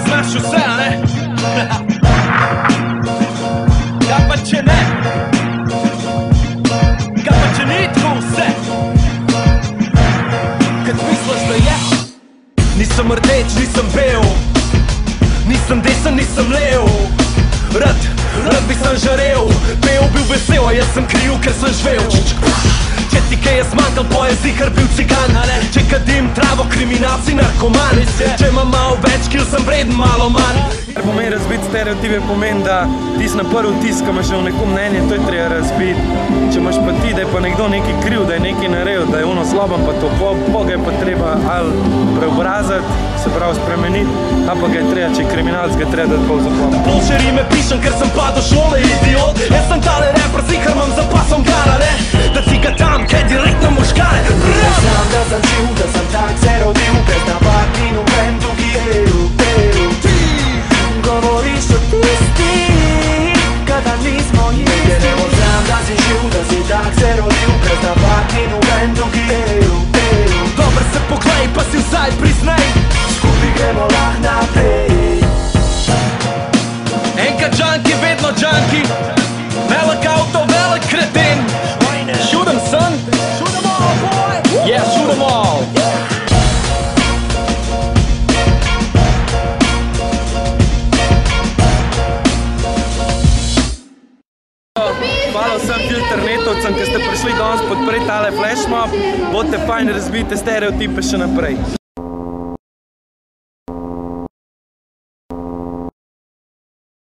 znaš vse, a ne? Kaj pa če ne? Kaj pa če ni tako vse? Kad misliš, da je? Nisem rdeč, nisem bel, nisem desen, nisem lev. Rad bi sem žarel, pel bil vesel, a jaz sem kriv, ker sem živel. Če ti kaj je zmanjkal, poezihar bil cigan. Če kadim travo, kriminal si narkoman. Če imam malo več kil, sem vreden malo manj. Kar pomeni razbiti stereotipe, pomeni, da tisti na prvi vtis, ko imaš v neko mnenje, to je treba razbiti. Če imaš pa ti, da je pa nekdo nekaj kriv, da je nekaj naredil, da je ono slabo, pa to Boga je pa treba ali preobraziti, se pravi spremeniti, ali pa ga je treba, če je kriminalc, ga je treba dati pol zapor. Boljše rime pišem, ker sem pa do šole idiot. Jaz sem tale rapper, zihar imam za pasom gara, ne? Da si ga tam, kaj direktno možgane. Znam, da sem živ, da sem tak se rodil, brez napak in uven drugi eru. Govoriš o tisti, kada nismo isti. Evo znam, da si živ, da si tak se rodil, brez napak in uven drugi eru. Dobro se poglej, pa si vsaj priznaj, Skupaj gremo lah naprej. enka džanki, vedno džanki. Velik avto, velik kreten. Shoot 'em, son. Shoot 'em all, boy. Yeah, shoot 'em all. Hvala vsem filternetovcem, ki ste prišli danes podpreti tale flashmob. Bodite fajn, razbijte stereotipe še naprej.